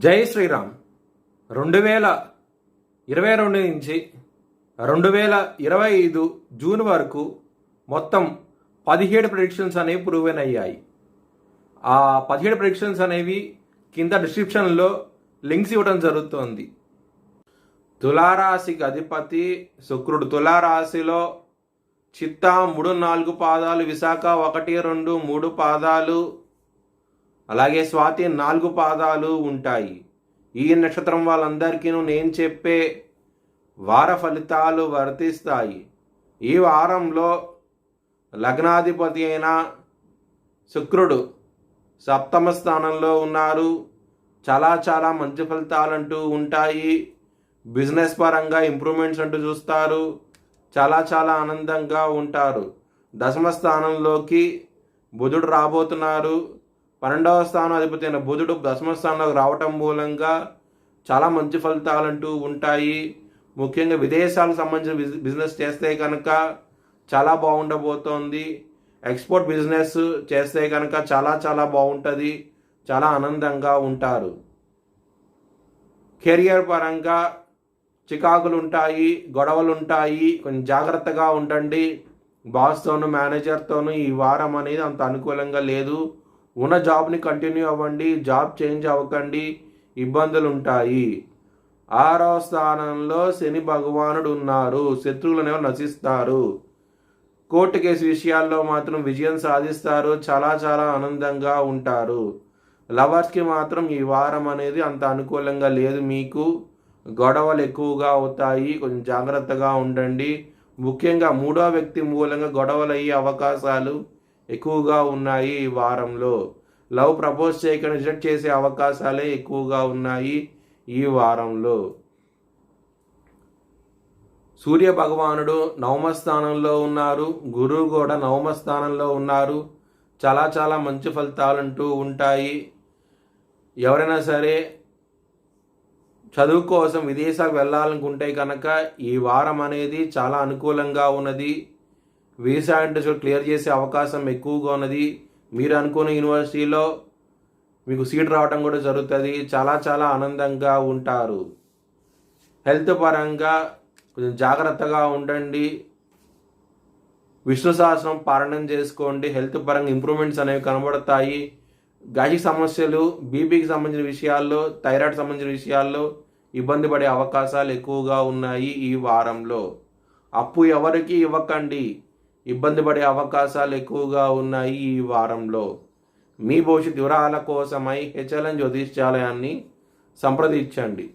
జై శ్రీరామ్. 2022 నుంచి 2025 జూన్ వరకు మొత్తం 17 ప్రెడిక్షన్స్ అనేవి ప్రూవెన్ అయ్యాయి. ఆ 17 ప్రెడిక్షన్స్ అనేవి కింద డిస్క్రిప్షన్లో లింక్స్ ఇవ్వడం జరుగుతోంది. తులారాశికి అధిపతి శుక్రుడు. తులారాశిలో చిత్తా 3-4 పాదాలు, విశాఖ 1-2-3 పాదాలు, అలాగే స్వాతి 4 పాదాలు ఉంటాయి. ఈ నక్షత్రం వాళ్ళందరికీ నేను చెప్పే వార ఫలితాలు వర్తిస్తాయి. ఈ వారంలో లగ్నాధిపతి అయిన శుక్రుడు సప్తమ స్థానంలో ఉన్నారు. చాలా మంచి ఫలితాలు అంటూ ఉంటాయి. బిజినెస్ పరంగా ఇంప్రూవ్మెంట్స్ అంటూ చూస్తారు. చాలా ఆనందంగా ఉంటారు. దశమ స్థానంలోకి బుధుడు రాబోతున్నారు. 12వ స్థానం అధిపతి అయిన బుధుడు దశమ స్థానంలోకి రావటం మూలంగా చాలా మంచి ఫలితాలు అంటూ ఉంటాయి. ముఖ్యంగా విదేశాలకు సంబంధించిన బిజినెస్ చేస్తే కనుక చాలా బాగుండబోతోంది. ఎక్స్పోర్ట్ బిజినెస్ చేస్తే కనుక చాలా బాగుంటుంది. చాలా ఆనందంగా ఉంటారు. కెరియర్ పరంగా చికాకులు ఉంటాయి, గొడవలు ఉంటాయి. కొంచెం జాగ్రత్తగా ఉండండి. బాస్తోనూ మేనేజర్తోనూ ఈ వారం అనేది అంత అనుకూలంగా లేదు. ఉన్న జాబ్ని కంటిన్యూ అవ్వండి. జాబ్ చేంజ్ అవ్వకండి. ఇబ్బందులు ఉంటాయి. 6వ స్థానంలో శని భగవానుడు ఉన్నారు. శత్రువులనేవి నశిస్తారు. కోర్టు కేసు విషయాల్లో మాత్రం విజయం సాధిస్తారు. చాలా ఆనందంగా ఉంటారు. లవర్స్కి మాత్రం ఈ వారం అనేది అంత అనుకూలంగా లేదు. మీకు గొడవలు ఎక్కువగా అవుతాయి. కొంచెం జాగ్రత్తగా ఉండండి. ముఖ్యంగా 3వ వ్యక్తి మూలంగా గొడవలు అయ్యే అవకాశాలు ఎక్కువగా ఉన్నాయి. ఈ వారంలో లవ్ ప్రపోజ్ చేయకుండా రిజెక్ట్ చేసే అవకాశాలే ఎక్కువగా ఉన్నాయి. ఈ వారంలో సూర్య భగవానుడు 9వ స్థానంలో ఉన్నారు. గురువు కూడా 9వ స్థానంలో ఉన్నారు. చాలా మంచి ఫలితాలు అంటూ ఉంటాయి. ఎవరైనా సరే చదువు కోసం విదేశాలకు వెళ్ళాలనుకుంటే కనుక ఈ వారం అనేది చాలా అనుకూలంగా ఉన్నది. వీసా ఇంట్రెస్ట్ క్లియర్ చేసే అవకాశం ఎక్కువగా ఉన్నది. మీరు అనుకున్న యూనివర్సిటీలో మీకు సీట్ రావడం కూడా జరుగుతుంది. చాలా ఆనందంగా ఉంటారు. హెల్త్ పరంగా కొంచెం జాగ్రత్తగా ఉండండి. విష్ణు సహస్రం పారాయణం చేసుకోండి. హెల్త్ పరంగా ఇంప్రూవ్మెంట్స్ అనేవి కనబడతాయి. గ్యాస్ట్రిక్ సమస్యలు, బీపీకి సంబంధించిన విషయాల్లో, థైరాయిడ్ సంబంధించిన విషయాల్లో ఇబ్బంది పడే అవకాశాలు ఎక్కువగా ఉన్నాయి. ఈ వారంలో అప్పు ఎవరికి ఇవ్వకండి. ఇబ్బంది పడే అవకాశాలు ఎక్కువగా ఉన్నాయి. ఈ వారంలో మీ భవిష్యత్ వివరాల కోసమై హెచ్ఎల్ఎన్ జ్యోతిష్యాలయాన్ని సంప్రదించండి.